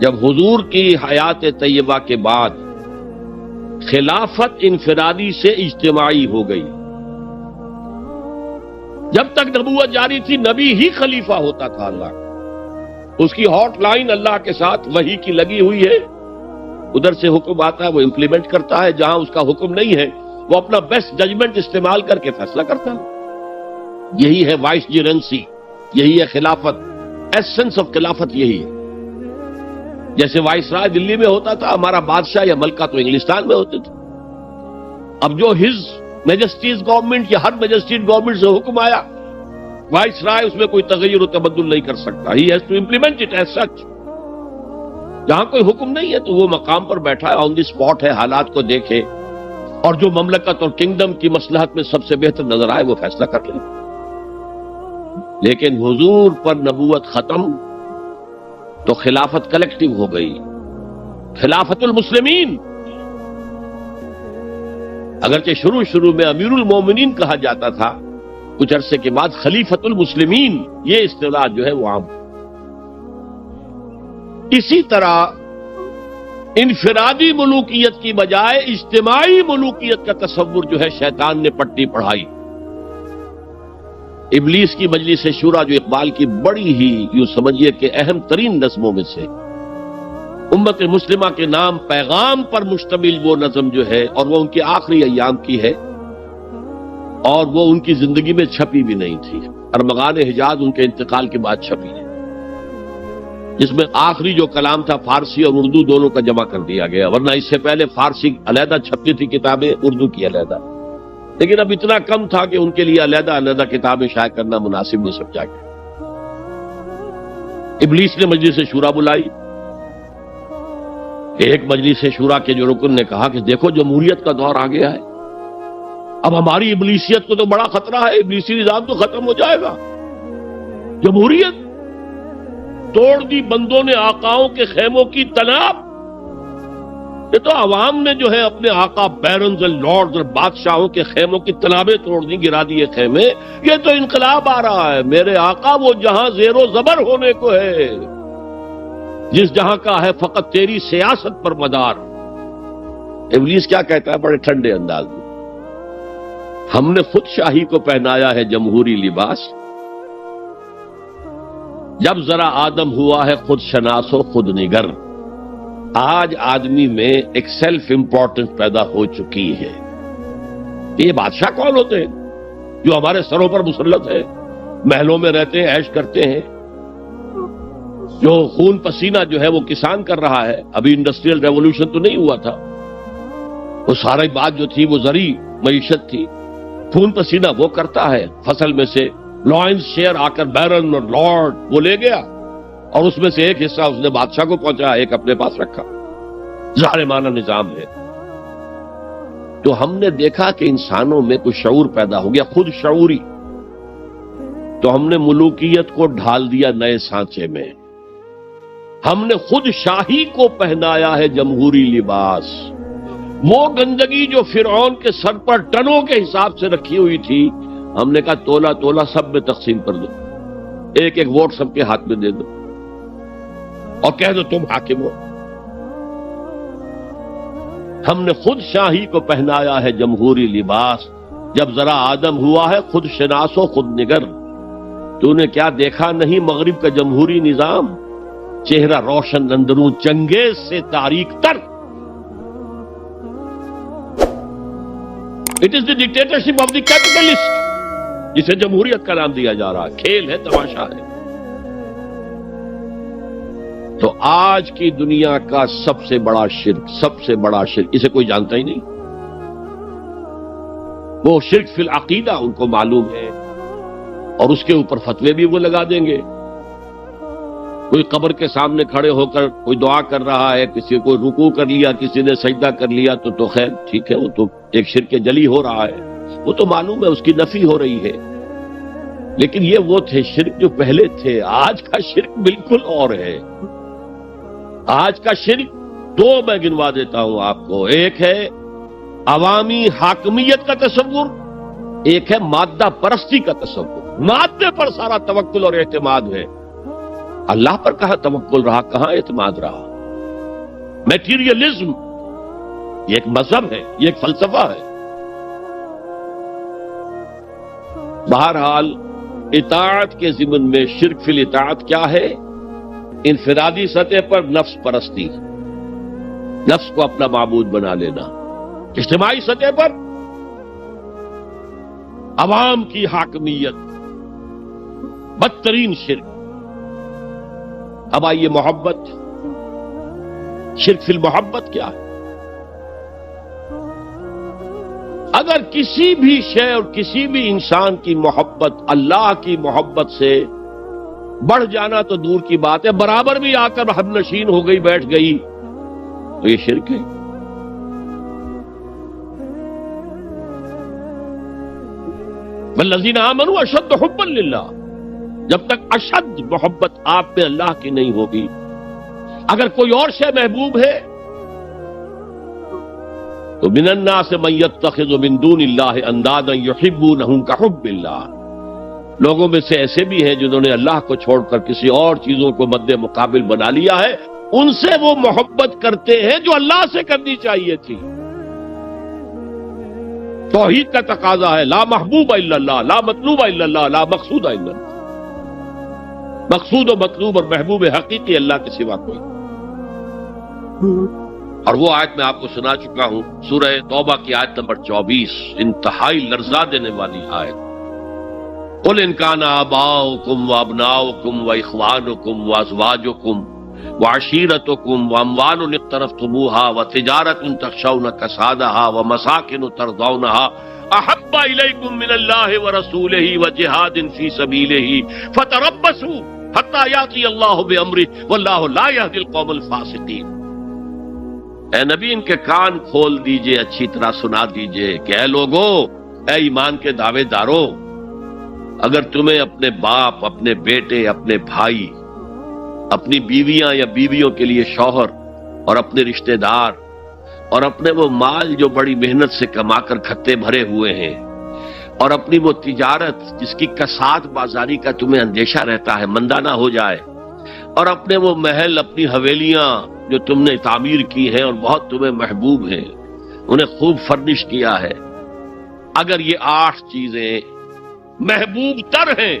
جب حضور کی حیات طیبہ کے بعد خلافت انفرادی سے اجتماعی ہو گئی. جب تک نبوت جاری تھی نبی ہی خلیفہ ہوتا تھا اللہ کا. اس کی ہاٹ لائن اللہ کے ساتھ وحی کی لگی ہوئی ہے. ادھر سے حکم آتا ہے وہ امپلیمنٹ کرتا ہے, جہاں اس کا حکم نہیں ہے وہ اپنا بیسٹ ججمنٹ استعمال کر کے فیصلہ کرتا ہے. یہی ہے وائس جرنسی, یہی ہے خلافت. ایسنس آف خلافت یہی ہے. جیسے وائس رائے دلی میں ہوتا تھا, ہمارا بادشاہ یا ملکہ تو انگلستان میں ہوتے تھے. اب جو ہز میجسٹیز گورنمنٹ یا ہر میجسٹیز گورنمنٹ سے حکم آیا, وائس رائے اس میں کوئی تغیر و تبدل نہیں کر سکتا. He has to implement it as such. جہاں کوئی حکم نہیں ہے تو وہ مقام پر بیٹھا ہے, آن دی اسپاٹ ہے, حالات کو دیکھے اور جو مملکت اور کنگڈم کی مصلحت میں سب سے بہتر نظر آئے وہ فیصلہ کر لے. لیکن حضور پر نبوت ختم تو خلافت کلیکٹیو ہو گئی, خلافت المسلمین. اگرچہ شروع میں امیر المومنین کہا جاتا تھا, کچھ عرصے کے بعد خلیفت المسلمین یہ اصطلاح جو ہے وہ عام. اسی طرح انفرادی ملوکیت کی بجائے اجتماعی ملوکیت کا تصور جو ہے شیطان نے پٹی پڑھائی. ابلیس کی مجلس شورا جو اقبال کی بڑی ہی یوں سمجھیے کہ اہم ترین نظموں میں سے, امت مسلمہ کے نام پیغام پر مشتمل وہ نظم جو ہے, اور وہ ان کے آخری ایام کی ہے اور وہ ان کی زندگی میں چھپی بھی نہیں تھی. ارمغان حجاز ان کے انتقال کے بعد چھپی ہے, جس میں آخری جو کلام تھا فارسی اور اردو دونوں کا جمع کر دیا گیا, ورنہ اس سے پہلے فارسی علیحدہ چھپتی تھی کتابیں, اردو کی علیحدہ. لیکن اب اتنا کم تھا کہ ان کے لیے علیحدہ کتابیں شائع کرنا مناسب نہیں سمجھا گیا. ابلیس نے مجلس شورا بلائی. ایک مجلس شورا کے جو رکن نے کہا کہ دیکھو جمہوریت کا دور آ گیا ہے, اب ہماری ابلیسیت کو تو بڑا خطرہ ہے, ابلیسی نظام تو ختم ہو جائے گا. جمہوریت توڑ دی بندوں نے آقاؤں کے خیموں کی تناب. یہ تو عوام نے جو ہے اپنے آقا بیرنز اور لارڈز اور بادشاہوں کے خیموں کی تنابیں توڑ دی, گرا دیے خیمے. یہ تو انقلاب آ رہا ہے. میرے آقا وہ جہاں زیر و زبر ہونے کو ہے, جس جہاں کا ہے فقط تیری سیاست پر مدار. ابلیس کیا کہتا ہے بڑے ٹھنڈے انداز میں, ہم نے خود شاہی کو پہنایا ہے جمہوری لباس. جب ذرا آدم ہوا ہے خود شناس و خود نگر. آج آدمی میں ایک سیلف امپورٹنس پیدا ہو چکی ہے. یہ بادشاہ کون ہوتے ہیں جو ہمارے سروں پر مسلط ہے, محلوں میں رہتے ہیں, عیش کرتے ہیں, جو خون پسینہ جو ہے وہ کسان کر رہا ہے. ابھی انڈسٹریل ریولوشن تو نہیں ہوا تھا, وہ ساری بات جو تھی وہ زرعی معیشت تھی. خون پسینہ وہ کرتا ہے, فصل میں سے لائنز شیئر آ کر بیرن اور لارڈ وہ لے گیا, اور اس میں سے ایک حصہ اس نے بادشاہ کو پہنچا, ایک اپنے پاس رکھا. ظالمانہ نظام ہے. تو ہم نے دیکھا کہ انسانوں میں کچھ شعور پیدا ہو گیا, خود شعوری. تو ہم نے ملوکیت کو ڈھال دیا نئے سانچے میں. ہم نے خود شاہی کو پہنایا ہے جمہوری لباس. وہ گندگی جو فرعون کے سر پر ٹنوں کے حساب سے رکھی ہوئی تھی, ہم نے کہا تولا تولا سب میں تقسیم کر دو, ایک ایک ووٹ سب کے ہاتھ میں دے دو اور کہہ دو تم حاکم ہو. ہم نے خود شاہی کو پہنایا ہے جمہوری لباس. جب ذرا آدم ہوا ہے خود شناس و خود نگر. تو نے کیا دیکھا نہیں مغرب کا جمہوری نظام, چہرہ روشن اندروں چنگیز سے تاریک تر. It is the dictatorship of the capitalist, جسے جمہوریت کا نام دیا جا رہا ہے. کھیل ہے, تماشا ہے. تو آج کی دنیا کا سب سے بڑا شرک اسے کوئی جانتا ہی نہیں. وہ شرک فی العقیدہ ان کو معلوم ہے, اور اس کے اوپر فتوے بھی وہ لگا دیں گے. کوئی قبر کے سامنے کھڑے ہو کر کوئی دعا کر رہا ہے, کسی کو رکوع کر لیا, کسی نے سجدہ کر لیا, تو خیر ٹھیک ہے, وہ تو ایک شرک جلی ہو رہا ہے, وہ تو معلوم ہے, اس کی نفی ہو رہی ہے. لیکن یہ وہ تھے شرک جو پہلے تھے. آج کا شرک بالکل اور ہے. آج کا شرک دو میں گنوا دیتا ہوں آپ کو. ایک ہے عوامی حاکمیت کا تصور, ایک ہے مادہ پرستی کا تصور. مادے پر سارا توکل اور اعتماد ہے. اللہ پر کہاں توکل رہا, کہاں اعتماد رہا. میٹیریلزم یہ ایک مذہب ہے، یہ ایک فلسفہ ہے۔ بہرحال اطاعت کے ضمن میں شرک فی الاطاعت کیا ہے؟ انفرادی سطح پر نفس پرستی، نفس کو اپنا معبود بنا لینا۔ اجتماعی سطح پر عوام کی حاکمیت، بدترین شرک۔ اب آئیے محبت، شرک فی المحبت کیا ہے؟ اگر کسی بھی شے اور کسی بھی انسان کی محبت اللہ کی محبت سے بڑھ جانا تو دور کی بات ہے، برابر بھی آ کر ہم نشین ہو گئی، بیٹھ گئی، تو یہ شرک ہے۔ والذین آمنوا اشد حبا للہ، جب تک اشد محبت آپ پہ اللہ کی نہیں ہوگی، اگر کوئی اور شے محبوب ہے تو من الناس من یتخذ من دون اللہ اندادا یحبونہم کحب اللہ، لوگوں میں سے ایسے بھی ہیں جنہوں نے اللہ کو چھوڑ کر کسی اور چیزوں کو مد مقابل بنا لیا ہے، ان سے وہ محبت کرتے ہیں جو اللہ سے کرنی چاہیے تھی۔ توحید کا تقاضا ہے لا محبوب الا اللہ، لا مطلوب الا اللہ، لا مقصود الا اللہ۔ مقصود و مطلوب اور محبوب حقیقی اللہ کے سوا کوئی۔ اور وہ آیت میں آپ کو سنا چکا ہوں، سورہ توبہ کی آیت نمبر 24، انتہائی لرزا دینے والی آیت۔ قل ان کان آباؤکم وابناؤکم واخوانکم وازواجکم وعشیرتکم واموال اقترفتموها وتجارۃ تخشون کسادها ومساکن ترضونها احب الیکم من اللہ ورسولہ وجہاد فی سبیلہ فتربصوا حتی یأتی اللہ بامرہ واللہ لا یہدی القوم الفاسقین۔ اے نبی ان کے کان کھول دیجئے، اچھی طرح سنا دیجئے کہ اے لوگو، اے ایمان کے دعوے دارو، اگر تمہیں اپنے باپ، اپنے بیٹے، اپنے بھائی، اپنی بیویاں یا بیویوں کے لیے شوہر اور اپنے رشتہ دار اور اپنے وہ مال جو بڑی محنت سے کما کر کھتے بھرے ہوئے ہیں اور اپنی وہ تجارت جس کی کساد بازاری کا تمہیں اندیشہ رہتا ہے مندہ نہ ہو جائے، اور اپنے وہ محل، اپنی حویلیاں جو تم نے تعمیر کی ہیں اور بہت تمہیں محبوب ہیں، انہیں خوب فرنش کیا ہے، اگر یہ 8 چیزیں محبوب تر ہیں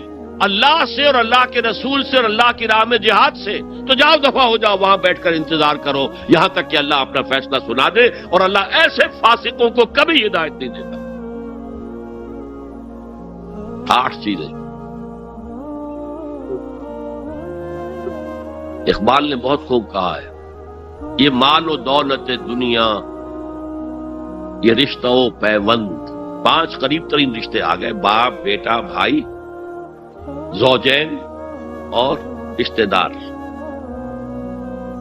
اللہ سے اور اللہ کے رسول سے اور اللہ کی راہ میں جہاد سے، تو جاؤ دفع ہو جاؤ، وہاں بیٹھ کر انتظار کرو یہاں تک کہ اللہ اپنا فیصلہ سنا دے، اور اللہ ایسے فاسقوں کو کبھی ہدایت نہیں دیتا۔ 8 چیزیں۔ اقبال نے بہت خوب کہا ہے، یہ مال و دولت دنیا، یہ رشتہ و پیوند، 5 قریب ترین رشتے آ گئے، باپ، بیٹا، بھائی، زوجین اور رشتہ دار۔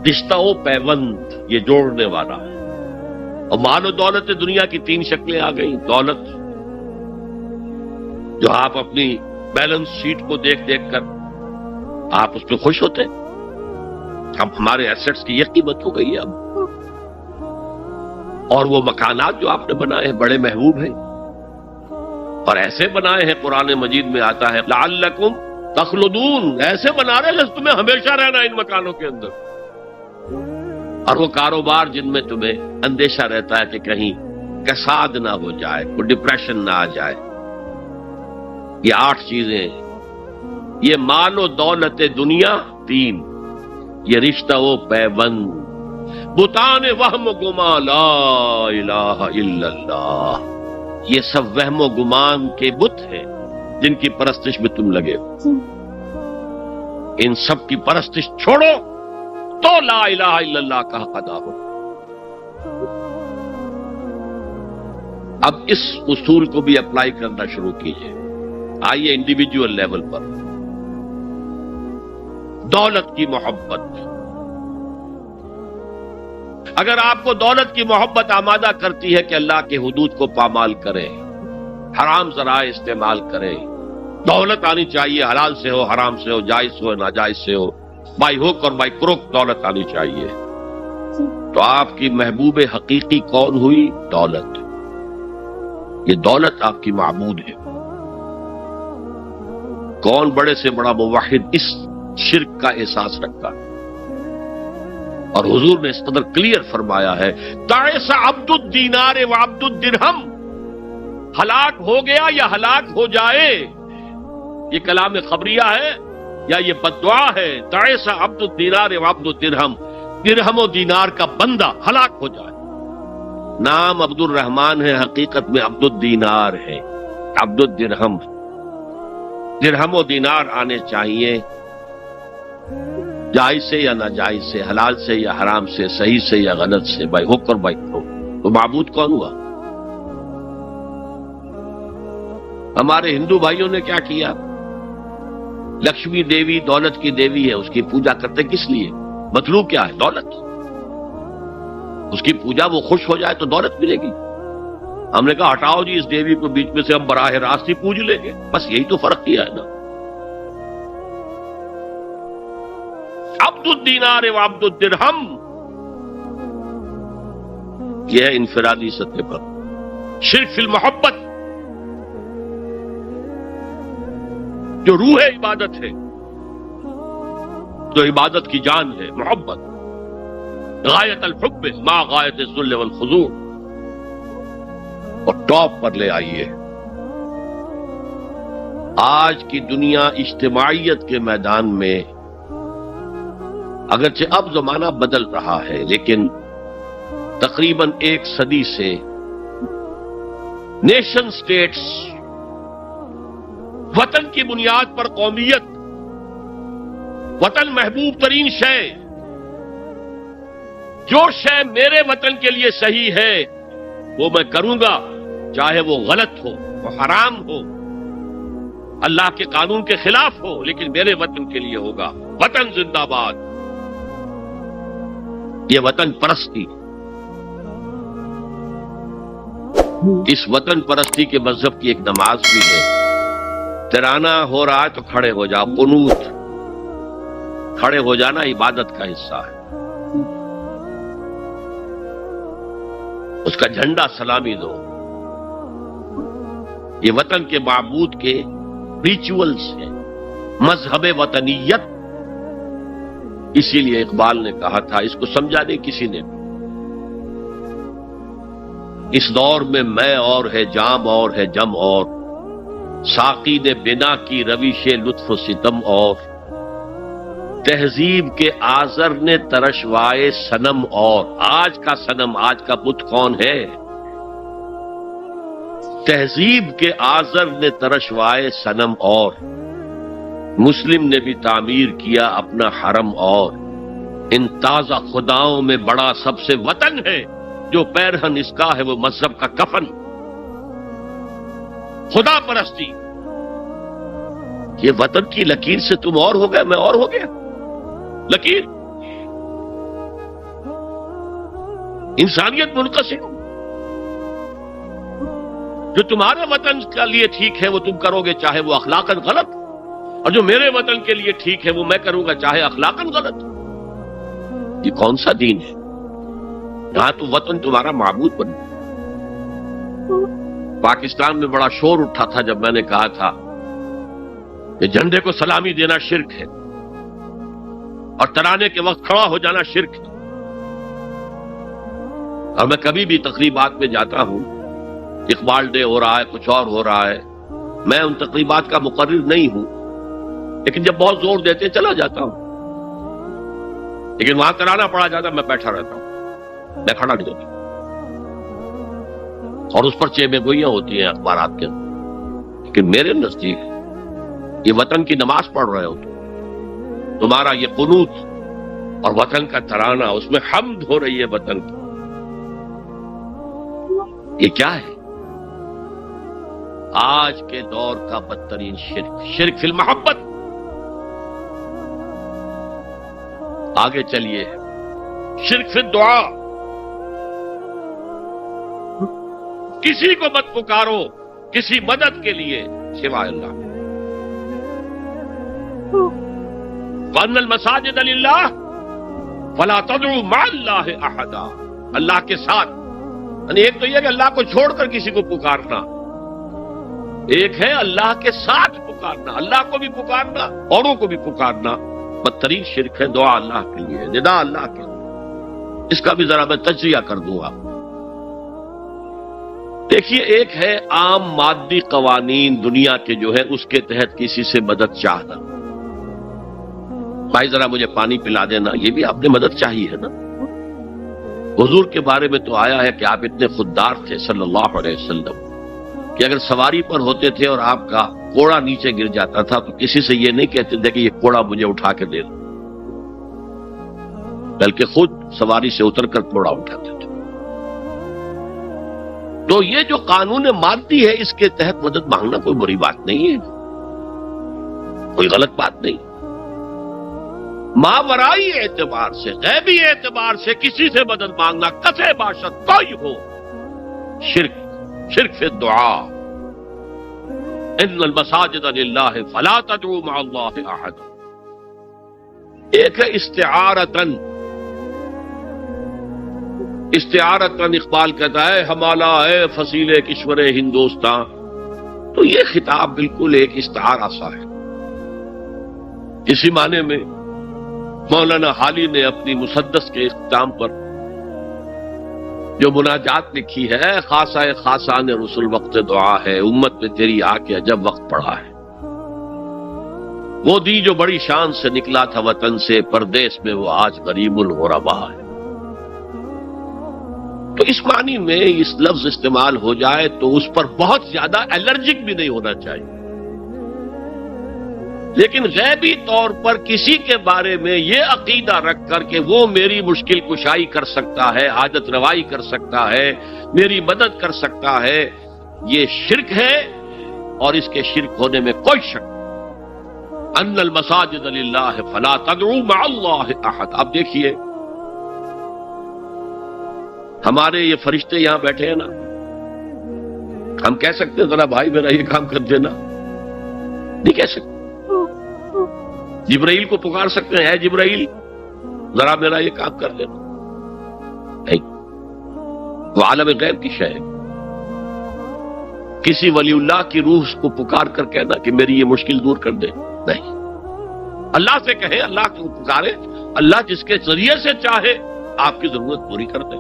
رشتہ و پیوند یہ جوڑنے والا، اور مال و دولت دنیا کی 3 شکلیں آ گئیں۔ دولت جو آپ اپنی بیلنس شیٹ کو دیکھ دیکھ کر آپ اس پہ خوش ہوتے ہیں، اب ہمارے ایسٹس کی یہ قیمت ہو گئی ہے اب، اور وہ مکانات جو آپ نے بنائے ہیں بڑے محبوب ہیں، اور ایسے بنائے ہیں، قرآن مجید میں آتا ہے لعلکم تخلدون، ایسے بنا رہے ہیں تمہیں ہمیشہ رہنا ان مکانوں کے اندر، اور وہ کاروبار جن میں تمہیں اندیشہ رہتا ہے کہ کہیں کساد نہ ہو جائے، کوئی ڈپریشن نہ آ جائے۔ یہ 8 چیزیں، یہ مال و دولت دنیا 3، یہ رشتہ و پیوند، بتان وہم و گما لا الہ الا اللہ، یہ سب وہم و گمان کے بت ہیں جن کی پرستش میں تم لگے ہو۔ ان سب کی پرستش چھوڑو تو لا الہ الا اللہ کا حق ادا ہو۔ اب اس اصول کو بھی اپلائی کرنا شروع کیجئے۔ آئیے انڈیویجول لیول پر، دولت کی محبت، اگر آپ کو دولت کی محبت آمادہ کرتی ہے کہ اللہ کے حدود کو پامال کریں، حرام ذرائع استعمال کریں، دولت آنی چاہیے، حلال سے ہو، حرام سے ہو، جائز ہو، ناجائز سے ہو، بائی ہوک اور بائی کروک دولت آنی چاہیے، تو آپ کی محبوب حقیقی کون ہوئی؟ دولت۔ یہ دولت آپ کی معبود ہے۔ کون بڑے سے بڑا موحد اس شرک کا احساس رکھتا ہے؟ اور حضور نے اس قدر کلیئر فرمایا ہے تعس عبد الدینار و عبد الدرہم، ہلاک ہو گیا یا ہلاک ہو جائے، یہ کلام خبریہ ہے یا یہ بددعا ہے؟ تعس عبد الدینار و عبد الدرہم، درہم و دینار کا بندہ ہلاک ہو جائے۔ نام عبد الرحمن ہے، حقیقت میں عبد الدینار ہے، عبد الدرہم۔ درہم و دینار آنے چاہیے، جائز سے یا ناجائز سے، حلال سے یا حرام سے، صحیح سے یا غلط سے، بائی حق اور بائی حق۔ تو معبود کون ہوا؟ ہمارے ہندو بھائیوں نے کیا کیا؟ لکشمی دیوی دولت کی دیوی ہے، اس کی پوجا کرتے کس لیے؟ مطلوب کیا ہے؟ دولت۔ اس کی پوجا وہ خوش ہو جائے تو دولت ملے گی۔ ہم نے کہا ہٹاؤ جی اس دیوی کو بیچ میں سے، ہم براہ راست ہی پوج لیں گے، بس یہی تو فرق کیا ہے نا۔ عبد الدینار و عبد الدرہم، یہ ہے انفرادی سطح پر۔ شرک فی المحبت، جو روح عبادت ہے، جو عبادت کی جان ہے، محبت، غایت الحب ما غایت الذل والخضوع، اور ٹاپ پر لے آئیے۔ آج کی دنیا اجتماعیت کے میدان میں اگرچہ اب زمانہ بدل رہا ہے، لیکن تقریباً 1 صدی سے نیشن سٹیٹس، وطن کی بنیاد پر قومیت، وطن محبوب ترین شے، جو شے میرے وطن کے لیے صحیح ہے وہ میں کروں گا، چاہے وہ غلط ہو، وہ حرام ہو، اللہ کے قانون کے خلاف ہو، لیکن میرے وطن کے لیے ہوگا۔ وطن زندہ باد، یہ وطن پرستی۔ اس وطن پرستی کے مذہب کی ایک نماز بھی ہے، ترانہ ہو رہا ہے تو کھڑے ہو جاؤ، قنوت، کھڑے ہو جانا عبادت کا حصہ ہے۔ اس کا جھنڈا سلامی دو، یہ وطن کے معبود کے ریچولز ہیں، مذہب وطنیت۔ اسی لیے اقبال نے کہا تھا، اس کو سمجھا نہیں کسی نے بھی، اس دور میں میں اور ہے، جام اور ہے، جم اور، ساقی نے بنا کی روش لطف و ستم اور، تہذیب کے آزر نے ترشوائے صنم اور۔ آج کا صنم، آج کا بت کون ہے؟ تہذیب کے آزر نے ترشوائے صنم اور، مسلم نے بھی تعمیر کیا اپنا حرم اور۔ ان تازہ خداؤں میں بڑا سب سے وطن ہے، جو پیرہن اس کا ہے وہ مذہب کا کفن۔ خدا پرستی، یہ وطن کی لکیر سے تم اور ہو گئے، میں اور ہو گیا۔ لکیر، انسانیت منقسم، جو تمہارے وطن کے لیے ٹھیک ہے وہ تم کرو گے، چاہے وہ اخلاقاً غلط، اور جو میرے وطن کے لیے ٹھیک ہے وہ میں کروں گا، چاہے اخلاقاً غلط۔ یہ کون سا دین ہے؟ یہاں تو وطن تمہارا معبود بن۔ پاکستان میں بڑا شور اٹھا تھا جب میں نے کہا تھا کہ جھنڈے کو سلامی دینا شرک ہے، اور ترانے کے وقت کھڑا ہو جانا شرک ہے۔ اور میں کبھی بھی تقریبات میں جاتا ہوں، اقبال ڈے ہو رہا ہے، کچھ اور ہو رہا ہے، میں ان تقریبات کا مقرر نہیں ہوں، لیکن جب بہت زور دیتے چلا جاتا ہوں، لیکن وہاں ترانہ پڑا جاتا میں بیٹھا رہتا ہوں، میں کھڑا نہیں ہوتا، اور اس پر چیمے گوئیاں ہوتی ہیں اخبارات کے اندر۔ لیکن میرے نزدیک یہ وطن کی نماز پڑھ رہے ہو، تمہارا یہ قنوت اور وطن کا ترانہ، اس میں حمد ہو رہی ہے وطن کی، یہ کیا ہے؟ آج کے دور کا بدترین شرک، شرک فی المحبت۔ آگے چلیے، شرک فی الدعا، کسی کو مت پکارو کسی مدد کے لیے سوائے اللہ۔ وَأَنَّ الْمَسَاجِدَ لِلَّهِ فَلَا تَدْعُوا مَعَ اللَّهِ أَحَدًا، اللہ کے ساتھ، یعنی ایک تو یہ کہ اللہ کو چھوڑ کر کسی کو پکارنا، ایک ہے اللہ کے ساتھ پکارنا، اللہ کو بھی پکارنا، اوروں کو بھی پکارنا۔ بدترین شرک ہے دعا اللہ کے لیے، ندا اللہ کے لیے۔ اس کا بھی ذرا میں تجزیہ کر دوں آپ. دیکھیے، ایک ہے عام مادی قوانین دنیا کے جو ہے اس کے تحت کسی سے مدد چاہنا. بھائی ذرا مجھے پانی پلا دینا، یہ بھی آپ نے مدد چاہی ہے نا. حضور کے بارے میں تو آیا ہے کہ آپ اتنے خوددار تھے صلی اللہ علیہ وسلم کہ اگر سواری پر ہوتے تھے اور آپ کا کوڑا نیچے گر جاتا تھا تو کسی سے یہ نہیں کہتے تھے کہ یہ کوڑا مجھے اٹھا کے دے دو، بلکہ خود سواری سے اتر کر کوڑا اٹھاتے تھے. تو یہ جو قانون مادی ہے اس کے تحت مدد مانگنا کوئی بری بات نہیں ہے، کوئی غلط بات نہیں. ماورائی اعتبار سے، غیبی اعتبار سے کسی سے مدد مانگنا کسے باشد کوئی ہو، شرک فی الدعاء. ان المساجد للہ فلا تدعوا مع اللہ احد. ایک ہے استعارتن اقبال کہتا ہے ہمالا ہے فصیل کشور ہندوستان. تو یہ خطاب بالکل ایک استعارہ سا ہے. اسی معنی میں مولانا حالی نے اپنی مسدس کے اختتام پر جو مناجات لکھی ہے، خاصہ خاصان رسول وقت دعا ہے، امت میں تیری آ کے عجب وقت پڑا ہے. وہ دی جو بڑی شان سے نکلا تھا وطن سے، پردیس میں وہ آج غریب الغربا ہے. تو اس معنی میں اس لفظ استعمال ہو جائے تو اس پر بہت زیادہ الرجک بھی نہیں ہونا چاہیے. لیکن غیبی طور پر کسی کے بارے میں یہ عقیدہ رکھ کر کہ وہ میری مشکل کشائی کر سکتا ہے، حاجت روائی کر سکتا ہے، میری مدد کر سکتا ہے، یہ شرک ہے. اور اس کے شرک ہونے میں کوئی شک نہیں. ان المساجد للہ فلا تدعوا مع اللہ احد. اب دیکھیے ہمارے یہ فرشتے یہاں بیٹھے ہیں نا، ہم کہہ سکتے ہیں ذرا بھائی میرا یہ کام کر دینا؟ نہیں کہہ سکتے. جبرائیل کو پکار سکتے ہیں، اے جبرائیل ذرا میرا یہ کام کر دینا؟ نہیں. وہ عالم غیب کی شے ہے. کسی ولی اللہ کی روح کو پکار کر کہنا کہ میری یہ مشکل دور کر دے؟ نہیں. اللہ سے کہیں، اللہ کو پکارے، اللہ جس کے ذریعے سے چاہے آپ کی ضرورت پوری کر دے.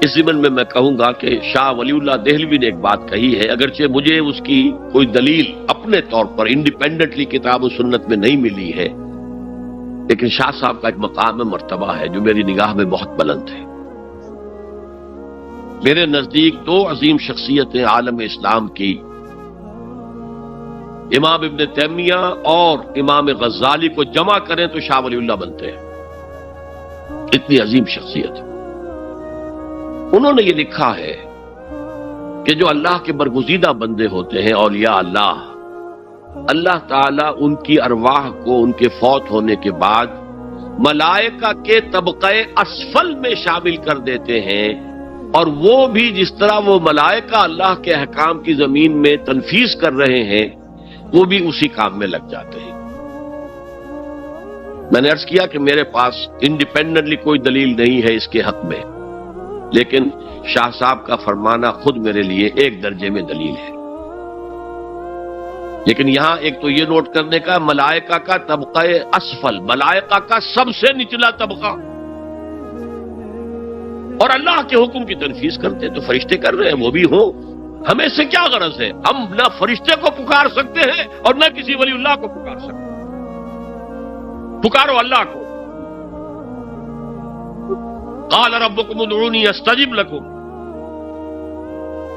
اس ضمن میں میں کہوں گا کہ شاہ ولی اللہ دہلوی نے ایک بات کہی ہے، اگرچہ مجھے اس کی کوئی دلیل اپنے طور پر انڈیپینڈنٹلی کتاب و سنت میں نہیں ملی ہے، لیکن شاہ صاحب کا ایک مقام مرتبہ ہے جو میری نگاہ میں بہت بلند ہے. میرے نزدیک دو عظیم شخصیتیں عالم اسلام کی، امام ابن تیمیہ اور امام غزالی کو جمع کریں تو شاہ ولی اللہ بنتے ہیں. اتنی عظیم شخصیت. انہوں نے یہ لکھا ہے کہ جو اللہ کے برگزیدہ بندے ہوتے ہیں، اولیاء اللہ، اللہ تعالیٰ ان کی ارواح کو ان کے فوت ہونے کے بعد ملائکہ کے طبقہ اسفل میں شامل کر دیتے ہیں، اور وہ بھی جس طرح وہ ملائکہ اللہ کے احکام کی زمین میں تنفیذ کر رہے ہیں وہ بھی اسی کام میں لگ جاتے ہیں. میں نے عرض کیا کہ میرے پاس انڈیپینڈنٹلی کوئی دلیل نہیں ہے اس کے حق میں، لیکن شاہ صاحب کا فرمانا خود میرے لیے ایک درجے میں دلیل ہے. لیکن یہاں ایک تو یہ نوٹ کرنے کا، ملائکہ کا طبقہ اسفل، ملائکہ کا سب سے نچلا طبقہ، اور اللہ کے حکم کی تنفیذ کرتے تو فرشتے کر رہے ہیں، وہ بھی ہوں. ہمیں سے کیا غرض ہے؟ ہم نہ فرشتے کو پکار سکتے ہیں اور نہ کسی ولی اللہ کو پکار سکتے. پکارو اللہ کو. قال ربکم ادعونی استجب لکم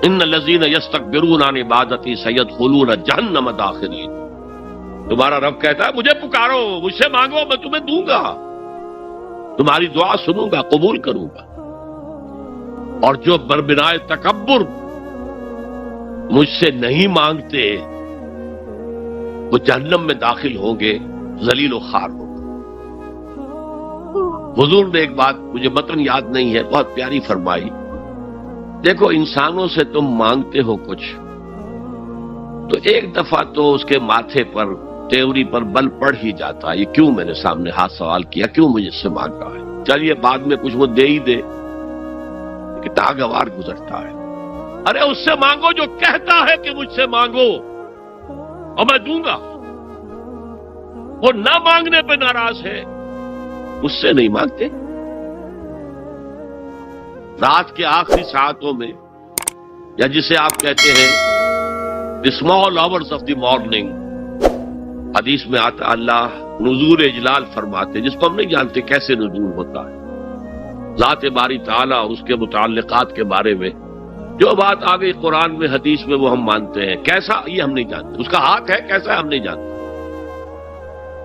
ان الذین یستکبرون عن عبادتی سیدخلون جہنم داخرین. تمہارا رب کہتا ہے مجھے پکارو، مجھ سے مانگو، میں تمہیں دوں گا، تمہاری دعا سنوں گا، قبول کروں گا. اور جو بربنائے تکبر مجھ سے نہیں مانگتے وہ جہنم میں داخل ہوں گے، ذلیل و خوار ہوں گے. حضور نے ایک بات، مجھے متن یاد نہیں ہے، بہت پیاری فرمائی. دیکھو انسانوں سے تم مانگتے ہو کچھ تو ایک دفعہ تو اس کے ماتھے پر، تیوری پر بل پڑ ہی جاتا ہے، یہ کیوں میرے سامنے ہاتھ سوال کیا، کیوں مجھ سے مانگ رہا ہے، چلیے بعد میں کچھ وہ دے ہی دے، کہ ناگوار گزرتا ہے. ارے اس سے مانگو جو کہتا ہے کہ مجھ سے مانگو اور میں دوں گا. وہ نہ مانگنے پہ ناراض ہے اس سے نہیں مانگتے. رات کے آخری ساعتوں میں، یا جسے آپ کہتے ہیں the small hours of the morning، حدیث میں آتا اللہ نزول اجلال فرماتے، جس کو ہم نہیں جانتے کیسے نزول ہوتا ہے. ذات باری تعالیٰ اور اس کے متعلقات کے بارے میں جو بات آ گئی قرآن میں حدیث میں وہ ہم مانتے ہیں. کیسا یہ ہم نہیں جانتے. اس کا ہاتھ ہے کیسا ہے ہم نہیں جانتے.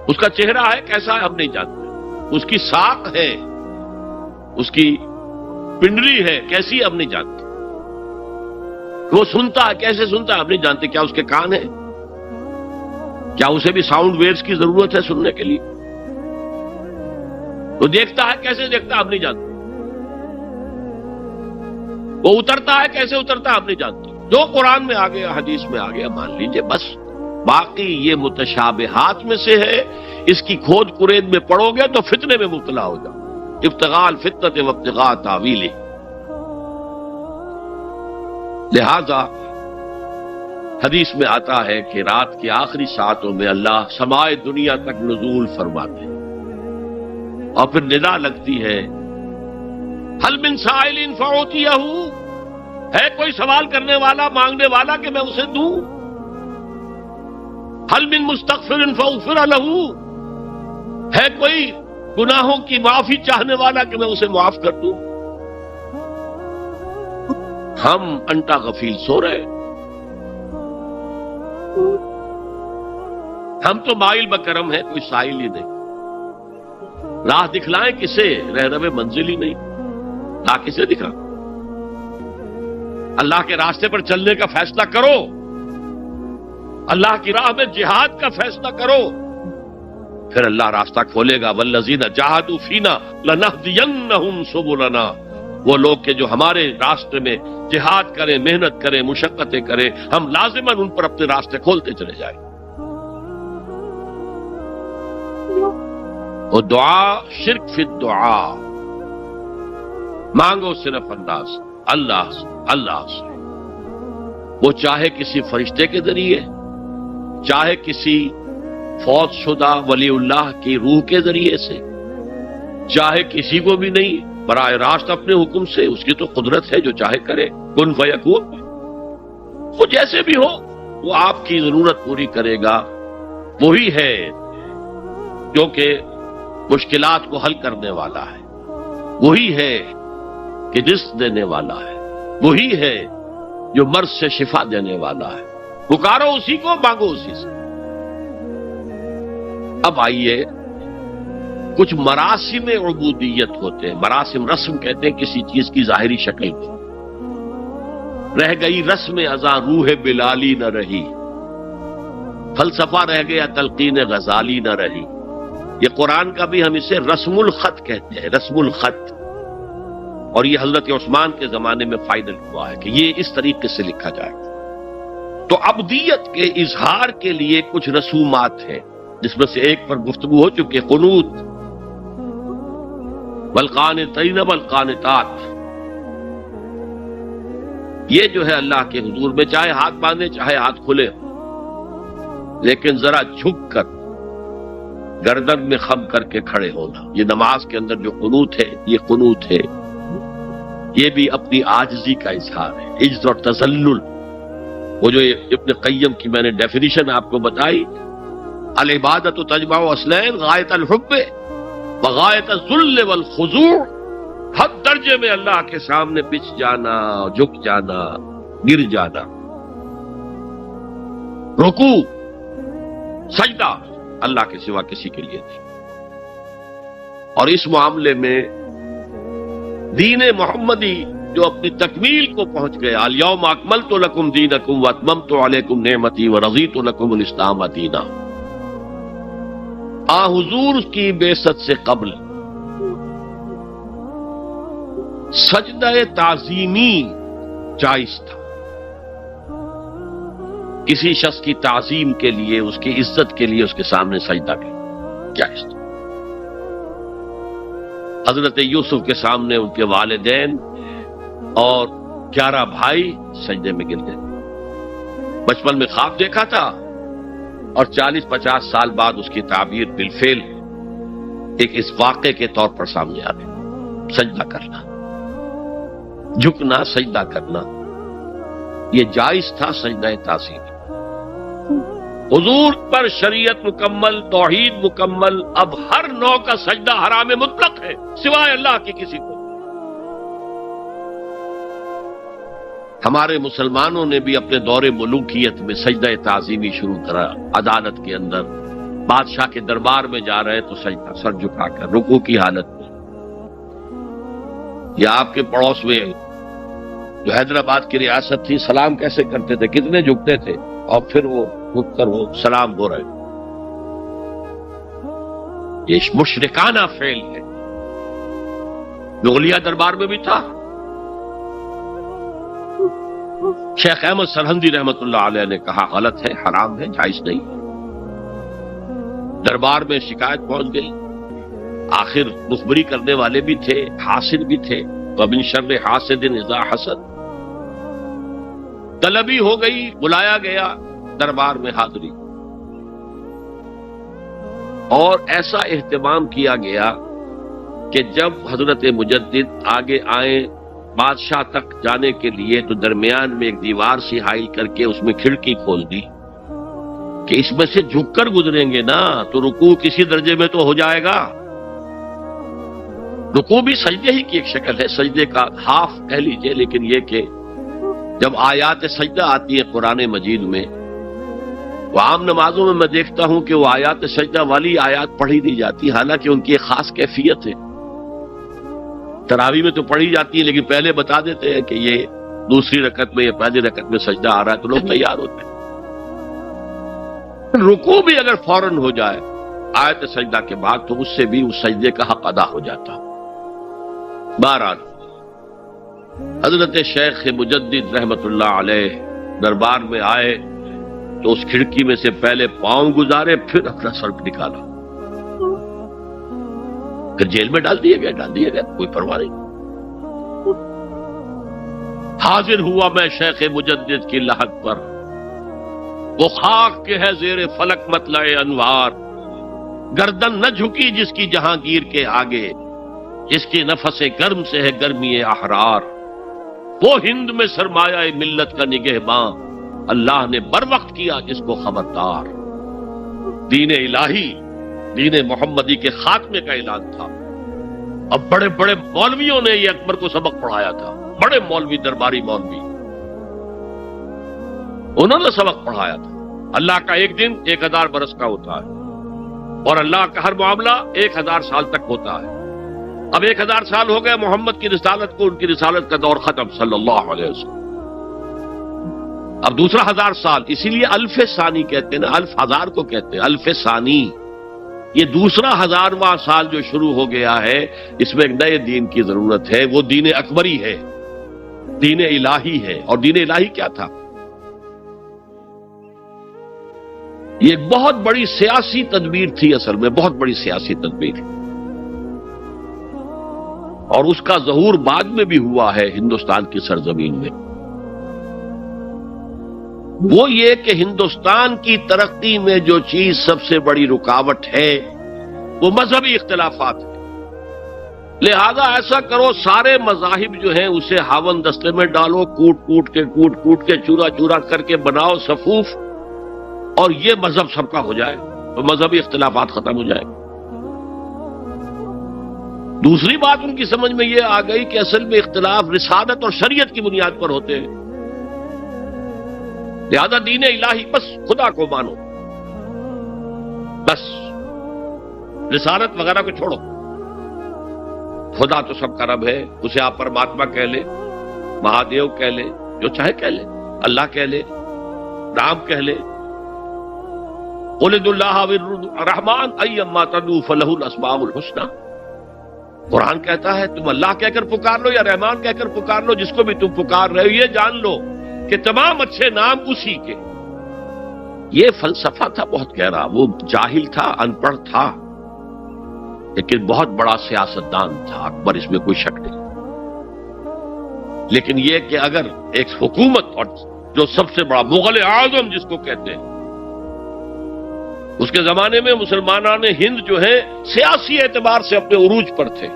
اس کا چہرہ ہے کیسا ہے ہم نہیں جانتے. اس کی ساق ہے، اس کی پنڈلی ہے کیسی ہے ہم نہیں جانتے. وہ سنتا ہے کیسے سنتا ہے ہم نہیں جانتے. کیا اس کے کان ہیں؟ کیا اسے بھی ساؤنڈ ویوز کی ضرورت ہے سننے کے لیے؟ وہ دیکھتا ہے کیسے دیکھتا ہے ہم نہیں جانتے. وہ اترتا ہے کیسے اترتا ہے ہم نہیں جانتے. جو قرآن میں آ گیا حدیث میں آ گیا مان لیجئے بس. باقی یہ متشابہات میں سے ہے. اس کی کھود کرید میں پڑو گے تو فتنے میں مبتلا ہو جاؤ. ابتغاء الفتنۃ وابتغاء تاویلہ. لہذا حدیث میں آتا ہے کہ رات کی آخری ساعتوں میں اللہ سمائے دنیا تک نزول فرماتے اور پھر ندا لگتی ہے حل من سائل فاعطیہ، ہے کوئی سوال کرنے والا مانگنے والا کہ میں اسے دوں. حل من مستغفر فاغفر لہ، ہے کوئی گناہوں کی معافی چاہنے والا کہ میں اسے معاف کر دوں. ہم انٹا غفیل سو رہے. ہم تو مائل بکرم ہیں، کوئی سائل ہی نہیں. راہ دکھلائیں کسے؟ رہنم منزل ہی نہیں. راہ کسے دکھا؟ اللہ کے راستے پر چلنے کا فیصلہ کرو. اللہ کی راہ میں جہاد کا فیصلہ کرو، پھر اللہ راستہ کھولے گا. والذین جاہدوا فینا لنہدینہم سبلنا. وہ لوگ کہ جو ہمارے راستے میں جہاد کریں، محنت کریں، مشقتیں کریں، ہم لازماً ان پر اپنے راستے کھولتے چلے جائیں. اور دعا شرک فی الدعا. مانگو صرف اللہ سے. وہ چاہے کسی فرشتے کے ذریعے، چاہے کسی فوت شدہ ولی اللہ کی روح کے ذریعے سے، چاہے کسی کو بھی نہیں، براہ راست اپنے حکم سے. اس کی تو قدرت ہے، جو چاہے کرے. کن فیکون. وہ جیسے بھی ہو وہ آپ کی ضرورت پوری کرے گا. وہی ہے جو کہ مشکلات کو حل کرنے والا ہے. وہی ہے کہ رزق دینے والا ہے. وہی ہے جو مرض سے شفا دینے والا ہے. پکارو اسی کو، مانگو اسی سے. اب آئیے، کچھ مراسم عبودیت ہوتے ہیں. مراسم رسم کہتے ہیں کسی چیز کی ظاہری شکل کو. رہ گئی رسم ازاں روح بلالی نہ رہی، فلسفہ رہ گیا تلقین غزالی نہ رہی. یہ قرآن کا بھی ہم اسے رسم الخط کہتے ہیں. رسم الخط. اور یہ حضرت عثمان کے زمانے میں فائنل ہوا ہے کہ یہ اس طریقے سے لکھا جائے. تو عبدیت کے اظہار کے لیے کچھ رسومات ہیں، جس میں سے ایک پر گفتگو ہو چکی ہے، قنوت. والقانتین والقانتات. یہ جو ہے اللہ کے حضور میں چاہے ہاتھ باندھے چاہے ہاتھ کھلے، لیکن ذرا جھک کر گردن میں خم کر کے کھڑے ہونا. یہ نماز کے اندر جو قنوت ہے یہ قنوت ہے. یہ بھی اپنی عاجزی کا اظہار ہے، عجز اور تذلل. وہ جو ابن قیم کی میں نے ڈیفینیشن آپ کو بتائی، العبادت تجمع اصلین غایت الحب وغایت الذل والخضوع. حد درجے میں اللہ کے سامنے پچھ جانا، جھک جانا، گر جانا. رکوع، سجدہ اللہ کے سوا کسی کے لیے نہیں. اور اس معاملے میں دین محمدی جو اپنی تکمیل کو پہنچ گیا، الیوم اکملت لکم دینکم واتممت علیکم نعمتی ورضیت لکم الاسلام دینا. حضور کی بعثت سے قبل سجدہ تعظیمی جائز تھا. کسی شخص کی تعظیم کے لیے، اس کی عزت کے لیے اس کے سامنے سجدہ کرنا جائز تھا. حضرت یوسف کے سامنے ان کے والدین اور 11 بھائی سجدے میں گر گئے. بچپن میں خواب دیکھا تھا اور 40-50 سال بعد اس کی تعبیر بالفعل ایک اس واقعے کے طور پر سامنے آ گئے. سجدہ کرنا، جھکنا، سجدہ کرنا، یہ جائز تھا سجدہ تعظیم. حضور پر شریعت مکمل، توحید مکمل، اب ہر نوع کا سجدہ حرام مطلق ہے سوائے اللہ کی کسی کو. ہمارے مسلمانوں نے بھی اپنے دور ملوکیت میں سجدہ تعظیمی شروع کرا. عدالت کے اندر بادشاہ کے دربار میں جا رہے تو سجدہ، سر جھکا کر رکوع کی حالت میں. یا آپ کے پڑوس میں جو حیدرآباد کی ریاست تھی، سلام کیسے کرتے تھے، کتنے جھکتے تھے، اور پھر وہ جھک کر وہ سلام ہو رہے. یہ مشرکانہ فعل ہے. مغلیہ دربار میں بھی تھا. شیخ احمد سرہندی رحمت اللہ علیہ نے کہا غلط ہے، حرام ہے، جائز نہیں. دربار میں شکایت پہنچ گئی. آخر مخبری کرنے والے بھی تھے، حاسد بھی تھے. وَمِن شَرِّ حَاسِدٍ إِذَا حَسَدَ. طلبی ہو گئی، بلایا گیا دربار میں حاضری، اور ایسا اہتمام کیا گیا کہ جب حضرت مجدد آگے آئے بادشاہ تک جانے کے لیے تو درمیان میں ایک دیوار سی حائل کر کے اس میں کھڑکی کھول دی کہ اس میں سے جھک کر گزریں گے نا تو رکوع کسی درجے میں تو ہو جائے گا. رکوع بھی سجدے ہی کی ایک شکل ہے، سجدے کا ہاف کہہ لیجئے. لیکن یہ کہ جب آیات سجدہ آتی ہے قرآن مجید میں، وہ عام نمازوں میں دیکھتا ہوں کہ وہ آیات سجدہ والی آیات پڑھی دی جاتی، حالانکہ ان کی ایک خاص کیفیت ہے. تراویح میں تو پڑھی جاتی ہے لیکن پہلے بتا دیتے ہیں کہ یہ دوسری رکعت میں یا پہلی رکعت میں سجدہ آ رہا ہے تو لوگ تیار ہوتے ہیں. رکوع بھی اگر فوراً ہو جائے آیت سجدہ کے بعد تو اس سے بھی اس سجدے کا حق ادا ہو جاتا. بہرحال حضرت شیخ مجدد رحمت اللہ علیہ دربار میں آئے تو اس کھڑکی میں سے پہلے پاؤں گزارے، پھر اپنا سر نکالا. کہ جیل میں ڈال دیے گئے، کوئی پرواہ نہیں. حاضر ہوا میں شیخ مجدد کی لحد پر، وہ خاک کے ہے زیر فلک مطلع انوار. گردن نہ جھکی جس کی جہانگیر کے آگے، جس کی نفس گرم سے ہے گرمی احرار. وہ ہند میں سرمایہ ملت کا نگہباں، اللہ نے بر وقت کیا جس کو خبردار. دین الہی، دین محمدی کے خاتمے کا اعلان تھا. اب بڑے بڑے مولویوں نے یہ اکبر کو سبق پڑھایا تھا. بڑے مولوی، درباری مولوی، انہوں نے سبق پڑھایا تھا. اللہ کا ایک دن 1000 برس کا ہوتا ہے، اور اللہ کا ہر معاملہ 1000 سال تک ہوتا ہے. اب 1000 سال ہو گئے محمد کی رسالت کو، ان کی رسالت کا دور ختم صلی اللہ علیہ وسلم. اب دوسرا 1000 سال، اسی لیے الف ثانی کہتے ہیں نا، الف ہزار کو کہتے ہیں الف ثانی. یہ دوسرا 1000واں سال جو شروع ہو گیا ہے، اس میں ایک نئے دین کی ضرورت ہے. وہ دین اکبری ہے، دین الہی ہے. اور دین الہی کیا تھا؟ یہ ایک بہت بڑی سیاسی تدبیر تھی، اصل میں بہت بڑی سیاسی تدبیر، اور اس کا ظہور بعد میں بھی ہوا ہے ہندوستان کی سرزمین میں. وہ یہ کہ ہندوستان کی ترقی میں جو چیز سب سے بڑی رکاوٹ ہے وہ مذہبی اختلافات ہیں. لہذا ایسا کرو، سارے مذاہب جو ہیں اسے ہاون دستے میں ڈالو، کوٹ کوٹ کے چورا چورا کر کے بناؤ صفوف، اور یہ مذہب سب کا ہو جائے تو مذہبی اختلافات ختم ہو جائے. دوسری بات ان کی سمجھ میں یہ آ گئی کہ اصل میں اختلاف رسالت اور شریعت کی بنیاد پر ہوتے ہیں. لہذا دین الہی، بس خدا کو مانو، بس رسالت وغیرہ کو چھوڑو. خدا تو سب کا رب ہے، اسے آپ پرماتما کہہ لے، مہادیو کہہ لے، جو چاہے کہہ لے، اللہ کہہ لے، رام کہہ لے. قل ادعوا اللہ والرحمن ایما تدعوا فلہ الاسماء الحسنی. قرآن کہتا ہے تم اللہ کہہ کر پکار لو یا رحمان کہہ کر پکار لو، جس کو بھی تم پکار رہے ہو یہ جان لو کہ تمام اچھے نام اسی کے. یہ فلسفہ تھا بہت گہرا. وہ جاہل تھا، ان پڑھ تھا، لیکن بہت بڑا سیاستدان تھا اکبر، اس میں کوئی شک نہیں. لیکن یہ کہ اگر ایک حکومت، اور جو سب سے بڑا مغل اعظم جس کو کہتے ہیں، اس کے زمانے میں مسلمانان ہند جو ہیں سیاسی اعتبار سے اپنے عروج پر تھے،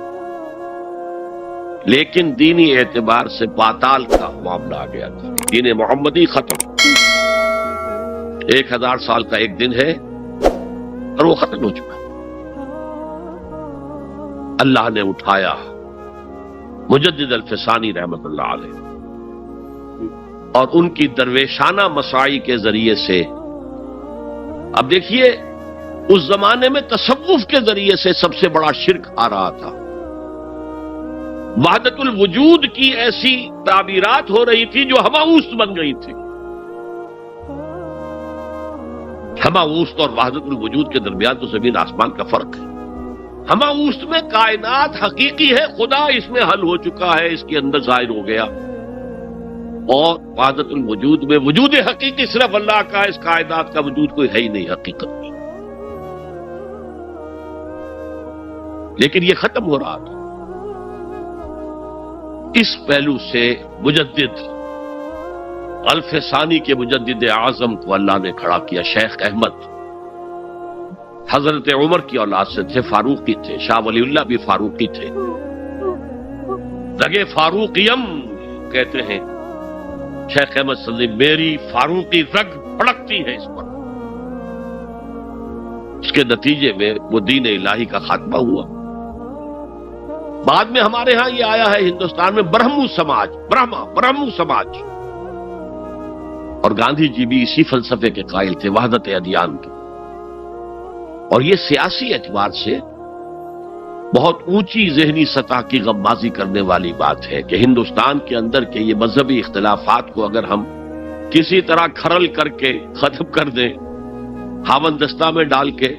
لیکن دینی اعتبار سے پاتال کا معاملہ آ گیا تھا. دین محمدی ختم. 1000 سال کا ایک دن ہے اور وہ ختم ہو چکا. اللہ نے اٹھایا مجدد الفسانی رحمت اللہ علیہ اور ان کی درویشانہ مساعی کے ذریعے سے. اب دیکھیے اس زمانے میں تصوف کے ذریعے سے سب سے بڑا شرک آ رہا تھا. وحدت الوجود کی ایسی تعبیرات ہو رہی تھی جو ہماوست بن گئی تھی. ہماوست اور وحدت الوجود کے درمیان تو زمین آسمان کا فرق ہے. ہماوست میں کائنات حقیقی ہے، خدا اس میں حل ہو چکا ہے، اس کے اندر ظاہر ہو گیا. اور وحدت الوجود میں وجود حقیقی صرف اللہ کا ہے، اس کائنات کا وجود کوئی ہے ہی نہیں حقیقت میں. لیکن یہ ختم ہو رہا تھا. اس پہلو سے مجدد الفسانی کے مجدد اعظم کو اللہ نے کھڑا کیا. شیخ احمد حضرت عمر کی اولاد سے تھے، فاروقی تھے. شاہ ولی اللہ بھی فاروقی تھے. رگے فاروقیم کہتے ہیں شیخ احمد صلی میری فاروقی رگ پھڑکتی ہے اس پر. اس کے نتیجے میں وہ دین الہی کا خاتمہ ہوا. بعد میں ہمارے ہاں یہ آیا ہے ہندوستان میں برہمو سماج، برہمو سماج. اور گاندھی جی بھی اسی فلسفے کے قائل تھے، وحدت ادیان کے. اور یہ سیاسی اعتبار سے بہت اونچی ذہنی سطح کی غمازی کرنے والی بات ہے کہ ہندوستان کے اندر کے یہ مذہبی اختلافات کو اگر ہم کسی طرح کھرل کر کے ختم کر دیں، ہاون دستہ میں ڈال کے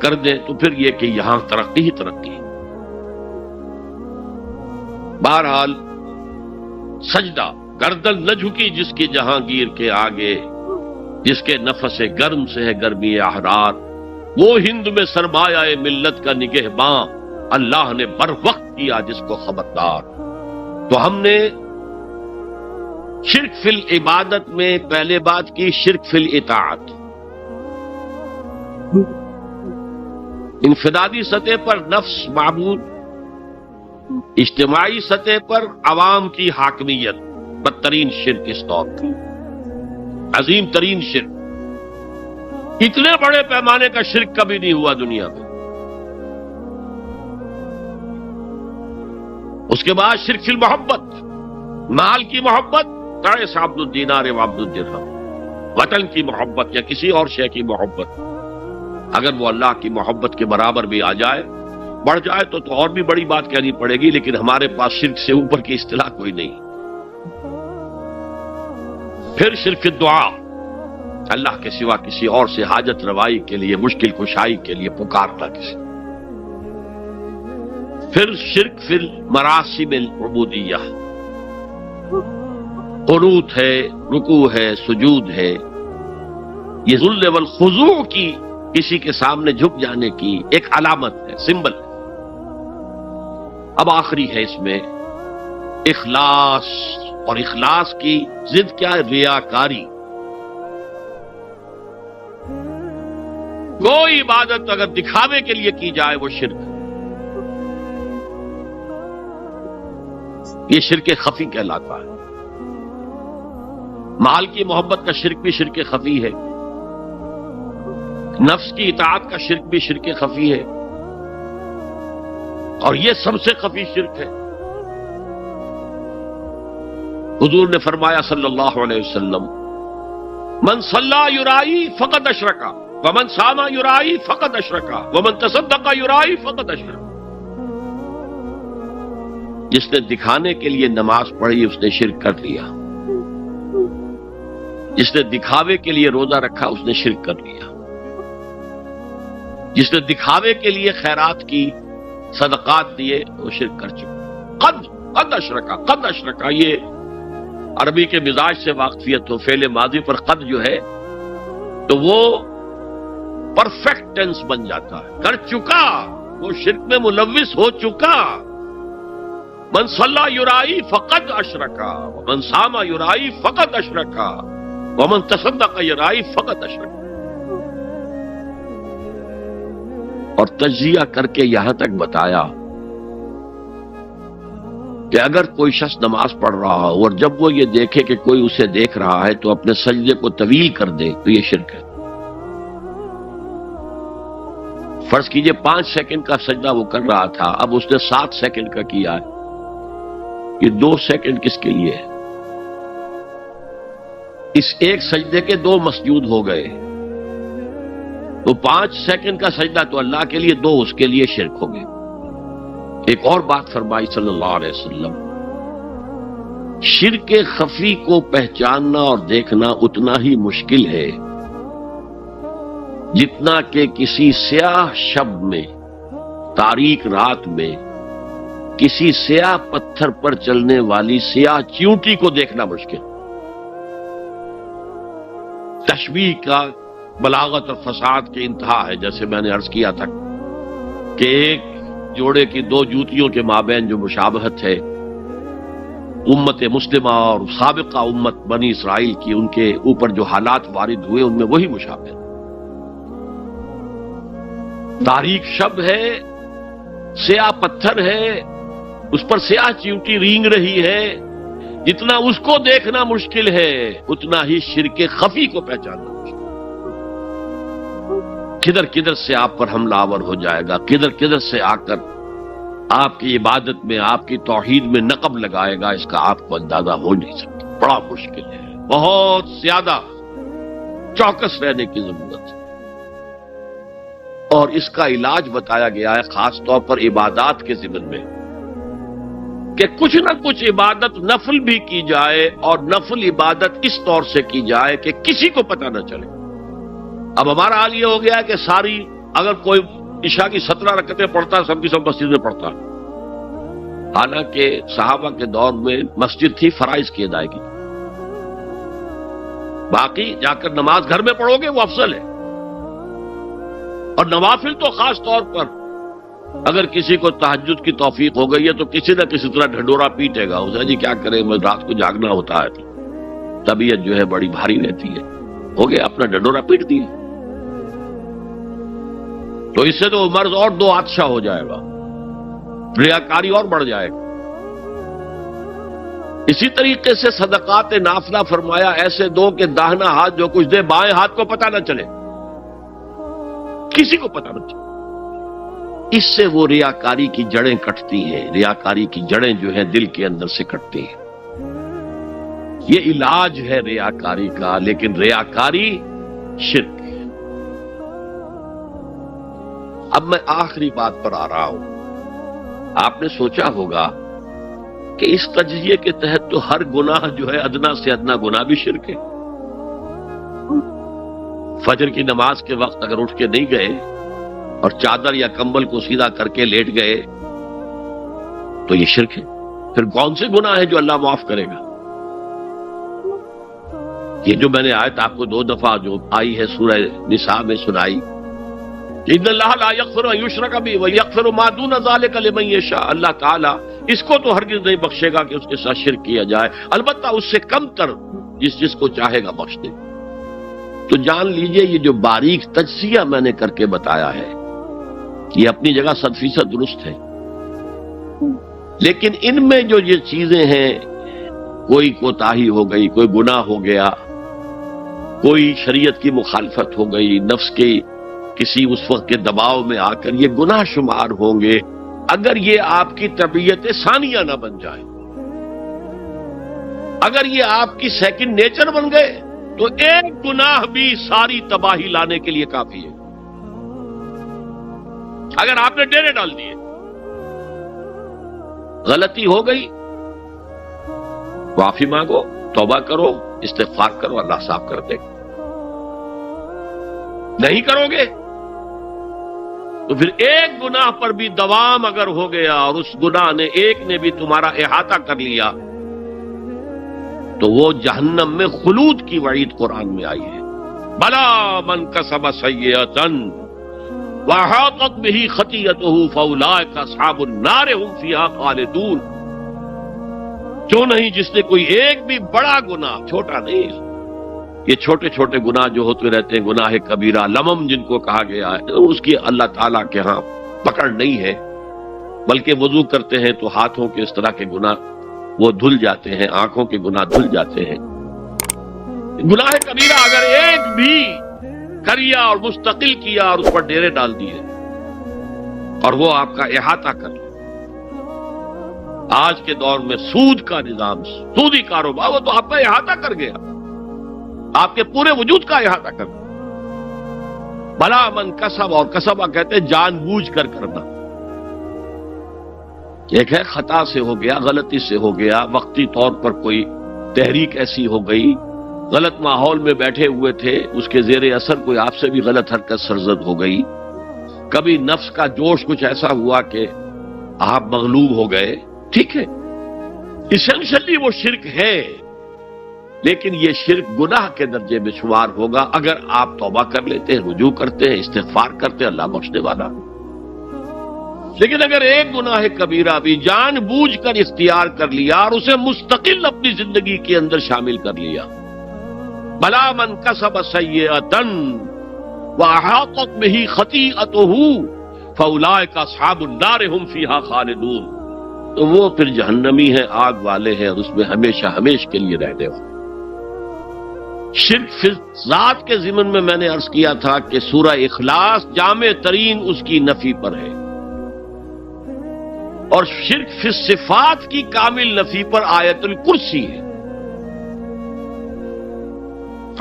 کر دیں، تو پھر یہ کہ یہاں ترقی ہی ترقی. بہرحال سجدہ گردن نہ جھکی جس کی جہانگیر کے آگے، جس کے نفس گرم سے ہے گرمی احرار. وہ ہند میں سرمایہ ملت کا نگہباں، اللہ نے بر وقت کیا جس کو خبردار. تو ہم نے شرک فی العبادت میں پہلے بات کی شرک فی الاطاعت. انفرادی سطح پر نفس معبود، اجتماعی سطح پر عوام کی حاکمیت. بدترین شرک اس دور کا، عظیم ترین شرک. اتنے بڑے پیمانے کا شرک کبھی نہیں ہوا دنیا میں. اس کے بعد شرک فی المحبت، مال کی محبت، تعس عبد الدینار و عبد الدرہم. وطن کی محبت یا کسی اور شے کی محبت، اگر وہ اللہ کی محبت کے برابر بھی آ جائے، بڑھ جائے تو اور بھی بڑی بات کہنی پڑے گی. لیکن ہمارے پاس شرک سے اوپر کی اصطلاح کوئی نہیں. پھر شرک دعا، اللہ کے سوا کسی اور سے حاجت روائی کے لیے، مشکل کشائی کے لیے پکارنا کسی. پھر شرک فی المراسم العبودیہ، قنوت ہے، رکوع ہے، سجود ہے. یہ ذل والخضوع کی، کسی کے سامنے جھک جانے کی ایک علامت ہے، سمبل ہے. اب آخری ہے اس میں اخلاص. اور اخلاص کی ضد کیا ہے؟ ریاکاری. کوئی عبادت اگر دکھاوے کے لیے کی جائے وہ شرک ہے. یہ شرک خفی کہلاتا ہے. مال کی محبت کا شرک بھی شرک خفی ہے. نفس کی اطاعت کا شرک بھی شرک خفی ہے. اور یہ سب سے خفی شرک ہے. حضور نے فرمایا صلی اللہ علیہ وسلم، من صلی یرائی فقد اشرکا ومن صام یرائی فقد اشرکا ومن تصدق یرائی فقد اشرکا. جس نے دکھانے کے لیے نماز پڑھی اس نے شرک کر لیا. جس نے دکھاوے کے لیے روزہ رکھا اس نے شرک کر لیا. جس نے دکھاوے کے لیے خیرات کی، صدقات دیے، وہ شرک کر چکا. قد اشرکا، قد اشرکا. یہ عربی کے مزاج سے واقفیت ہو، فعل ماضی پر قد جو ہے تو وہ پرفیکٹ ٹینس بن جاتا ہے. کر چکا، وہ شرک میں ملوث ہو چکا. من صلی یرائی فقد اشرکا ومن صام یرائی فقد اشرکا ومن تصدق یرائی فقد اشرکا. اور تجزیہ کر کے یہاں تک بتایا کہ اگر کوئی شخص نماز پڑھ رہا ہو اور جب وہ یہ دیکھے کہ کوئی اسے دیکھ رہا ہے تو اپنے سجدے کو طویل کر دے تو یہ شرک ہے۔ فرض کیجئے 5 سیکنڈ کا سجدہ وہ کر رہا تھا، اب اس نے 7 سیکنڈ کا کیا ہے، یہ 2 سیکنڈ کس کے لیے ہے؟ اس ایک سجدے کے 2 مسجود ہو گئے، تو 5 سیکنڈ کا سجدہ تو اللہ کے لیے، 2 اس کے لیے شرک ہو گئے۔ ایک اور بات فرمائی صلی اللہ علیہ وسلم، شرک خفی کو پہچاننا اور دیکھنا اتنا ہی مشکل ہے جتنا کہ کسی سیاہ شب میں، تاریک رات میں کسی سیاہ پتھر پر چلنے والی سیاہ چیونٹی کو دیکھنا مشکل۔ تشبیہ کا بلاغت اور فساد کی انتہا ہے، جیسے میں نے عرض کیا تھا کہ ایک جوڑے کی 2 جوتیوں کے مابین جو مشابہت ہے، امت مسلمہ اور سابقہ امت بنی اسرائیل کی، ان کے اوپر جو حالات وارد ہوئے ان میں وہی مشابہت۔ تاریک شب ہے، سیاہ پتھر ہے، اس پر سیاہ چیونٹی رینگ رہی ہے، جتنا اس کو دیکھنا مشکل ہے اتنا ہی شرک خفی کو پہچاننا مشکل۔ کدھر کدھر سے آپ پر حملہ آور ہو جائے گا، کدھر کدھر سے آ کر آپ کی عبادت میں، آپ کی توحید میں نقب لگائے گا، اس کا آپ کو اندازہ ہو نہیں سکتا۔ بڑا مشکل ہے، بہت زیادہ چوکس رہنے کی ضرورت ہے، اور اس کا علاج بتایا گیا ہے خاص طور پر عبادات کے ضمن میں، کہ کچھ نہ کچھ عبادت نفل بھی کی جائے، اور نفل عبادت اس طور سے کی جائے کہ کسی کو پتہ نہ چلے۔ اب ہمارا حال یہ ہو گیا ہے کہ ساری، اگر کوئی عشاء کی 17 رکعتیں پڑھتا، سب کی سب مسجد میں پڑھتا، حالانکہ صحابہ کے دور میں مسجد تھی فرائض کی ادائیگی، باقی جا کر نماز گھر میں پڑھو گے وہ افضل ہے، اور نوافل تو خاص طور پر اگر کسی کو تہجد کی توفیق ہو گئی ہے تو کسی نہ کسی طرح ڈھنڈورا پیٹے گا، اسے جی کیا کرے، رات کو جاگنا ہوتا ہے، طبیعت جو ہے بڑی بھاری رہتی ہے، ہو گیا اپنا ڈھنڈورا پیٹ دیا، تو اس سے تو مرض اور 2 آتشا ہو جائے گا، ریاکاری اور بڑھ جائے گا۔ اسی طریقے سے صدقات نافلہ فرمایا ایسے دو کہ داہنا ہاتھ جو کچھ دے بائیں ہاتھ کو پتہ نہ چلے، کسی کو پتہ نہ چلے۔ اس سے وہ ریاکاری کی جڑیں کٹتی ہیں، ریاکاری کی جڑیں جو ہیں دل کے اندر سے کٹتی ہیں۔ یہ علاج ہے ریاکاری کا، لیکن ریاکاری شرک ہے۔ اب میں آخری بات پر آ رہا ہوں۔ آپ نے سوچا ہوگا کہ اس تجزیے کے تحت تو ہر گناہ جو ہے ادنا سے ادنا گناہ بھی شرک ہے۔ فجر کی نماز کے وقت اگر اٹھ کے نہیں گئے اور چادر یا کمبل کو سیدھا کر کے لیٹ گئے تو یہ شرک ہے۔ پھر کون سے گناہ ہے جو اللہ معاف کرے گا؟ یہ جو میں نے آیت آپ کو 2 دفعہ جو آئی ہے سورہ نساء میں سنائی، ان اللہ لا یغفر ان یشرک بہ ویغفر ما دون ذلک لمن یشاء، اللہ تعالیٰ اس کو تو ہرگز نہیں بخشے گا کہ اس کے ساتھ شرک کیا جائے، البتہ اس سے کم تر جس کو چاہے گا بخش دے۔ تو جان لیجئے یہ جو باریک تجزیہ میں نے کر کے بتایا ہے یہ اپنی جگہ 100% درست ہے، لیکن ان میں جو یہ چیزیں ہیں، کوئی کوتاہی ہو گئی، کوئی گناہ ہو گیا، کوئی شریعت کی مخالفت ہو گئی، نفس کے کسی اس وقت کے دباؤ میں آ کر یہ گناہ شمار ہوں گے اگر یہ آپ کی طبیعت ثانیہ نہ بن جائے۔ اگر یہ آپ کی سیکنڈ نیچر بن گئے تو ایک گناہ بھی ساری تباہی لانے کے لیے کافی ہے۔ اگر آپ نے ڈیرے ڈال دیے، غلطی ہو گئی، معافی مانگو، توبہ کرو، استغفار کرو، اللہ صاف کر دے گا۔ نہیں کرو گے تو پھر ایک گناہ پر بھی دوام اگر ہو گیا اور اس گناہ نے ایک نے بھی تمہارا احاطہ کر لیا تو وہ جہنم میں خلود کی وعید قرآن میں آئی ہے۔ بلا من کسب سیئۃ وَأَحَاطَتْ بِهِ خَطِیئَتُهُ فَأُولَٰئِکَ أَصْحَابُ النَّارِ هُمْ فِیہا خَالِدُونَ۔ جو نہیں جس نے کوئی ایک بھی بڑا گناہ، چھوٹا نہیں، یہ چھوٹے چھوٹے گناہ جو ہوتے رہتے ہیں، گناہ کبیرہ لمم جن کو کہا گیا ہے، اس کی اللہ تعالیٰ کے ہاں پکڑ نہیں ہے، بلکہ وضو کرتے ہیں تو ہاتھوں کے اس طرح کے گناہ وہ دھل جاتے ہیں، آنکھوں کے گناہ دھل جاتے ہیں۔ گناہ کبیرہ اگر ایک بھی کریا اور مستقل کیا اور اس پر ڈیرے ڈال دیے اور وہ آپ کا احاطہ کر لے، آج کے دور میں سود کا نظام، سودی کاروبار، وہ تو آپ کا احاطہ کر گیا، آپ کے پورے وجود کا احاطہ کر گیا۔ بلا من کسب، اور کسبہ کہتے ہیں جان بوجھ کر کرنا۔ ایک ہے خطا سے ہو گیا، غلطی سے ہو گیا، وقتی طور پر کوئی تحریک ایسی ہو گئی، غلط ماحول میں بیٹھے ہوئے تھے، اس کے زیر اثر کوئی آپ سے بھی غلط حرکت سرزد ہو گئی، کبھی نفس کا جوش کچھ ایسا ہوا کہ آپ مغلوب ہو گئے، ٹھیک ہے، اسینشلی وہ شرک ہے، لیکن یہ شرک گناہ کے درجے میں شمار ہوگا اگر آپ توبہ کر لیتے ہیں، رجوع کرتے ہیں، استغفار کرتے ہیں، اللہ بخشنے والا۔ لیکن اگر ایک گناہ کبیرہ بھی جان بوجھ کر اختیار کر لیا اور اسے مستقل اپنی زندگی کے اندر شامل کر لیا، بلا من کسب سیئۃ واحاطت بہ خطیئتہ فاولئک اصحاب النار هم فیہا خالدون، تو وہ پھر جہنمی ہیں، آگ والے ہیں، اور اس میں ہمیشہ ہمیشہ کے لیے رہنے والے۔ شرک فی ذات کے ضمن میں نے عرض کیا تھا کہ سورہ اخلاص جامع ترین اس کی نفی پر ہے، اور شرک فی صفات کی کامل نفی پر آیت الکرسی ہے۔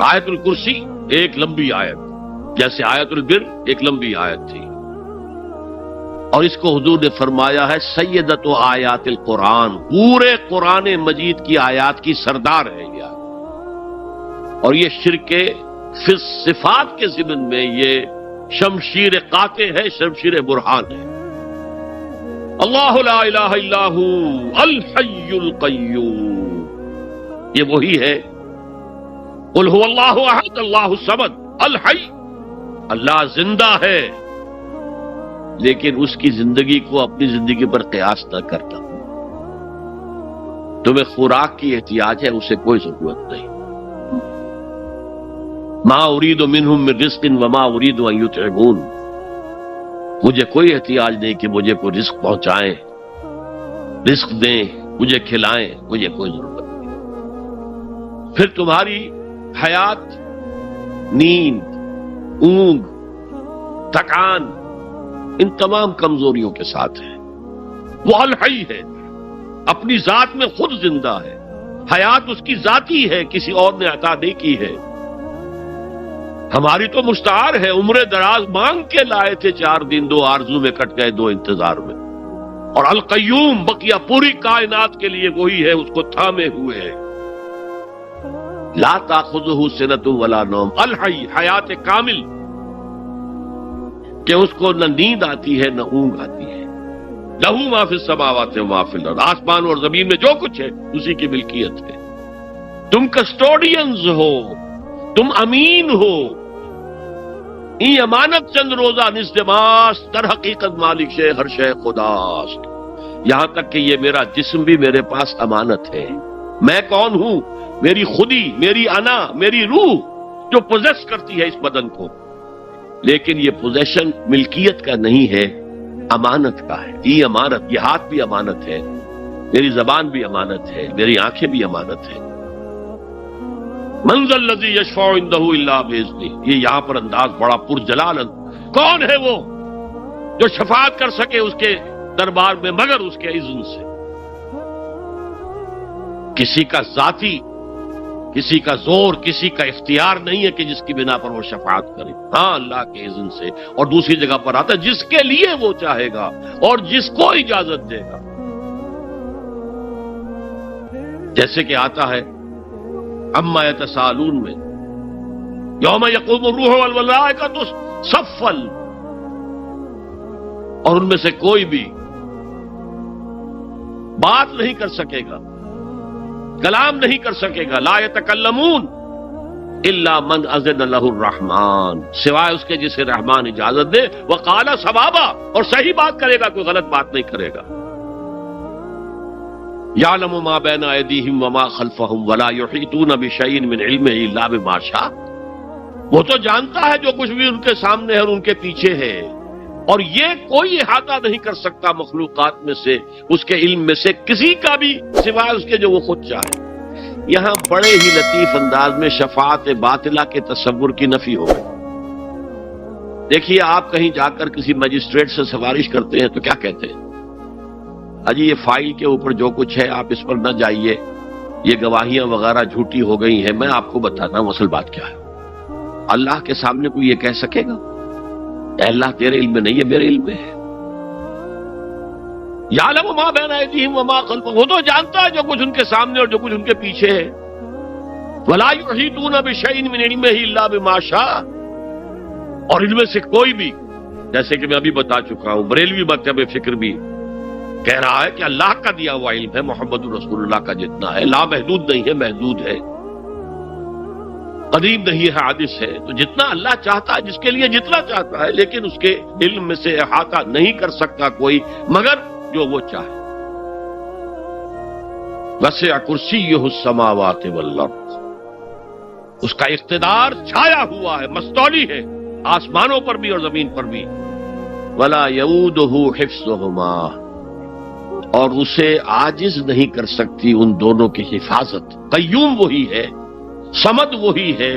آیت الکرسی ایک لمبی آیت، جیسے آیت البر ایک لمبی آیت تھی، اور اس کو حضور نے فرمایا ہے سیدۃ آیات القرآن، پورے قرآن مجید کی آیات کی سردار ہے یہ، اور یہ شرک فی صفات کے ضمن میں یہ شمشیر قاطع ہے، شمشیر برہان ہے۔ اللہ لا الہ الا ہو الحی القیوم، یہ وہی ہے، قل هو اللہ احد اللہ الصمد الحی، اللہ زندہ ہے، لیکن اس کی زندگی کو اپنی زندگی پر قیاس نہ کرنا۔ تمہیں خوراک کی احتیاج ہے، اسے کوئی ضرورت نہیں۔ ما اريد منهم من رزق وما اريد ان يطعمون، مجھے کوئی احتیاج نہیں کہ مجھے کوئی رزق پہنچائیں، رزق دیں، مجھے کھلائیں، مجھے کوئی ضرورت نہیں۔ پھر تمہاری حیات نیند، اونگ، تھکان، ان تمام کمزوریوں کے ساتھ ہے۔ وہ الحی ہے، اپنی ذات میں خود زندہ ہے، حیات اس کی ذاتی ہے، کسی اور نے عطا نہیں کی ہے۔ ہماری تو مستعار ہے، عمر دراز مانگ کے لائے تھے، 4 دن 2 آرزو میں کٹ گئے، 2 انتظار میں۔ اور القیوم بقیہ پوری کائنات کے لیے وہی ہے، اس کو تھامے ہوئے ہے۔ لا تاخذہ سنۃ ولا نوم، الحی، حیات کامل، کہ اس کو نہ نیند آتی ہے نہ اونگ آتی ہے۔ لہ ما فی السماوات و ما فی الارض، آسمان اور زمین میں جو کچھ ہے اسی کی ملکیت ہے۔ تم کسٹوڈینز ہو، تم امین ہو، ای امانت چند روزہ نزدماس، در حقیقت مالک شے ہر شے خداست، یہاں تک کہ یہ میرا جسم بھی میرے پاس امانت ہے۔ میں کون ہوں؟ میری خودی، میری انا، میری روح جو پوزیس کرتی ہے اس بدن کو، لیکن یہ پوزیشن ملکیت کا نہیں ہے، امانت کا ہے۔ یہ امانت، یہ ہاتھ بھی امانت ہے، میری زبان بھی امانت ہے، میری آنکھیں بھی امانت ہے۔ من ذا الذی یشفع عندہ الا باذنہ، یہ یہاں پر انداز بڑا پرجلال، کون ہے وہ جو شفاعت کر سکے اس کے دربار میں مگر اس کے اذن سے؟ کسی کا ذاتی، کسی کا زور، کسی کا اختیار نہیں ہے کہ جس کی بنا پر وہ شفاعت کرے، ہاں اللہ کے اذن سے۔ اور دوسری جگہ پر آتا ہے جس کے لیے وہ چاہے گا اور جس کو اجازت دے گا، جیسے کہ آتا ہے اما یتساءلون میں، یوم یقوم الروح والملائکۃ صفا، اور ان میں سے کوئی بھی بات نہیں کر سکے گا، کلام نہیں کر سکے گا، لا یتکلمون الا من اذن له الرحمن، سوائے اس کے جسے رحمان اجازت دے، وقال صوابا، اور صحیح بات کرے گا، کوئی غلط بات نہیں کرے گا۔ یعلم ما بین ایدیہم وما خلفہم ولا یحیطون بشیء من علمہ الا بما شاء، وہ تو جانتا ہے جو کچھ بھی ان کے سامنے ہے اور ان کے پیچھے ہے، اور یہ کوئی احاطہ نہیں کر سکتا مخلوقات میں سے اس کے علم میں سے کسی کا بھی سوائے اس کے جو وہ خود چاہے۔ یہاں بڑے ہی لطیف انداز میں شفاعت باطلہ کے تصور کی نفی ہو گئی۔ دیکھیے، آپ کہیں جا کر کسی مجسٹریٹ سے سفارش کرتے ہیں تو کیا کہتے ہیں؟ اجی یہ فائل کے اوپر جو کچھ ہے آپ اس پر نہ جائیے، یہ گواہیاں وغیرہ جھوٹی ہو گئی ہیں، میں آپ کو بتاتا ہوں اصل بات کیا ہے۔ اللہ کے سامنے کوئی یہ کہہ سکے گا اے اللہ تیرے علم میں نہیں ہے، میرے علم میں ہے؟ یعلم ما بین ایدیہم وما خلفہم، وہ تو جانتا ہے جو کچھ ان کے سامنے اور جو کچھ ان کے پیچھے ہے۔ ولا یحیطون بشیء من علمہ الا بما شاء، اور ان میں سے کوئی بھی، جیسے کہ میں ابھی بتا چکا ہوں، بریلوی مکتب فکر بھی کہہ رہا ہے کہ اللہ کا دیا ہوا علم ہے، محمد رسول اللہ کا جتنا ہے، لا محدود نہیں ہے، محدود ہے، قدیم نہیں ہے، حادث ہے۔ تو جتنا اللہ چاہتا ہے، جس کے لیے جتنا چاہتا ہے، لیکن اس کے علم میں سے احاطہ نہیں کر سکتا کوئی مگر جو وہ چاہے۔ وسع کرسیہ السماوات والارض، اس کا اقتدار چھایا ہوا ہے، مستولی ہے، آسمانوں پر بھی اور زمین پر بھی۔ ولا یؤودہ حفظہما، اور اسے عاجز نہیں کر سکتی ان دونوں کی حفاظت۔ قیوم وہی ہے، صمد وہی ہے،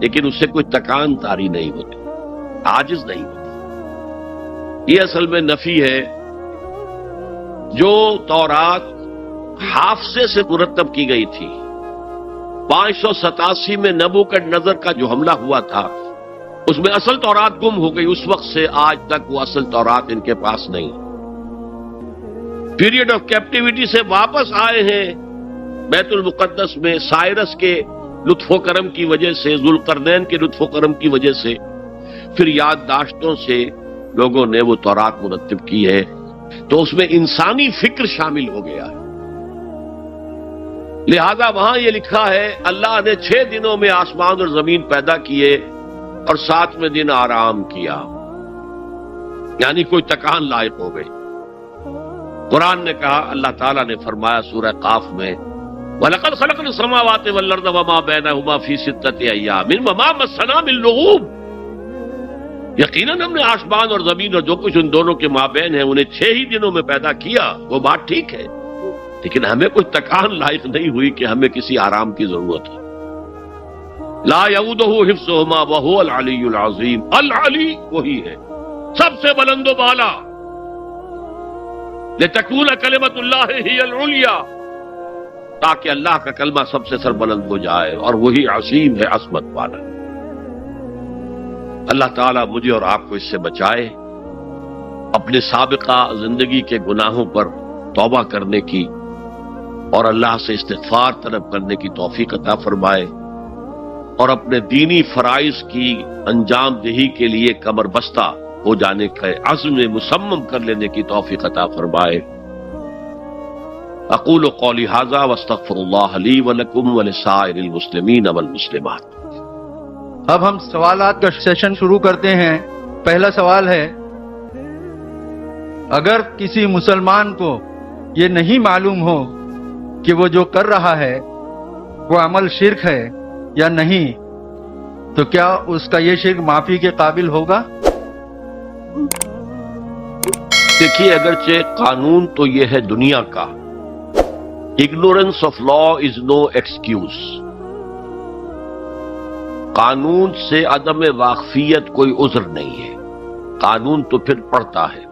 لیکن اس سے کوئی تکان تاری نہیں ہوتی، عاجز نہیں ہوتی۔ یہ اصل میں نفی ہے جو تورات حافظے سے مرتب کی گئی تھی۔ 587 میں نبوکدنضر کا جو حملہ ہوا تھا اس میں اصل تورات گم ہو گئی، اس وقت سے آج تک وہ اصل تورات ان کے پاس نہیں۔ پیریڈ آف کیپٹیوٹی سے واپس آئے ہیں بیت المقدس میں سائرس کے لطف و کرم کی وجہ سے، ذوالقرنین کے لطف و کرم کی وجہ سے، پھر یادداشتوں سے لوگوں نے وہ تورات مرتب کی ہے، تو اس میں انسانی فکر شامل ہو گیا ہے۔ لہذا وہاں یہ لکھا ہے اللہ نے 6 دنوں میں آسمان اور زمین پیدا کیے اور 7ویں دن آرام کیا، یعنی کوئی تکان لائق ہو گئی۔ قرآن نے کہا، اللہ تعالیٰ نے فرمایا سورہ قاف میں، وَلَقَدْ خَلَقْنَا السَّمَاوَاتِ وَالْأَرْضَ وَمَا بَيْنَهُمَا فِي 6 أَيَّامٍ وَمَا مَسَّنَا مِن لُغُوبٍ، یقیناً ہم نے آسمان اور زمین اور جو کچھ ان دونوں کے مابین ہے انہیں 6 ہی دنوں میں پیدا کیا۔ وہ بات ٹھیک ہے، لیکن ہمیں کوئی تکان لائق نہیں ہوئی کہ ہمیں کسی آرام کی ضرورت ہے۔ لا یؤودہ حفظہما وہو العلی العظیم، العلی وہی ہے سب سے بلند و بالا، لتکون کلمۃ اللہ ہی العلیٰ، تاکہ اللہ کا کلمہ سب سے سربلند ہو جائے، اور وہی عظیم ہے، عظمت والا۔ اللہ تعالیٰ مجھے اور آپ کو اس سے بچائے، اپنے سابقہ زندگی کے گناہوں پر توبہ کرنے کی اور اللہ سے استغفار طلب کرنے کی توفیق عطا فرمائے، اور اپنے دینی فرائض کی انجام دہی کے لیے کمر بستہ ہو جانے کا عزم مصمم کر لینے کی توفیق عطا فرمائے۔ اقول قولی ھذا واستغفر اللہ لی ولکم ولسائر المسلمین والمسلمات۔ اب ہم سوالات کا سیشن شروع کرتے ہیں۔ پہلا سوال ہے، اگر کسی مسلمان کو یہ نہیں معلوم ہو کہ وہ جو کر رہا ہے وہ عمل شرک ہے یا نہیں، تو کیا اس کا یہ شرک معافی کے قابل ہوگا؟ دیکھیے، اگرچہ قانون تو یہ ہے دنیا کا، ignorance of law is no excuse، قانون سے عدم واقفیت کوئی عذر نہیں ہے، قانون تو پھر پڑھتا ہے،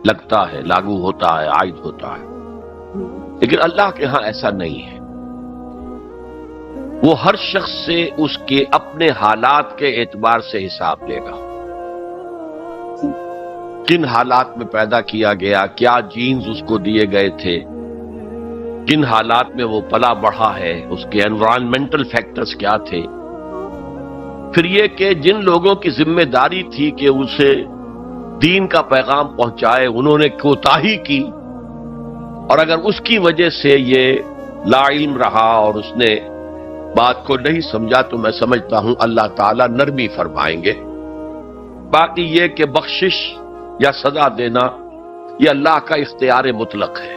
لگتا ہے، لاگو ہوتا ہے، عائد ہوتا ہے، لیکن اللہ کے ہاں ایسا نہیں ہے۔ وہ ہر شخص سے اس کے اپنے حالات کے اعتبار سے حساب لے گا، کن حالات میں پیدا کیا گیا، کیا جینز اس کو دیے گئے تھے، کن حالات میں وہ پلا بڑھا ہے، اس کے انوائرمنٹل فیکٹرز کیا تھے، پھر یہ کہ جن لوگوں کی ذمہ داری تھی کہ اسے دین کا پیغام پہنچائے انہوں نے کوتاہی کی، اور اگر اس کی وجہ سے یہ لا علم رہا اور اس نے بات کو نہیں سمجھا تو میں سمجھتا ہوں اللہ تعالیٰ نرمی فرمائیں گے۔ باقی یہ کہ بخشش یا سزا دینا یہ اللہ کا اختیار مطلق ہے،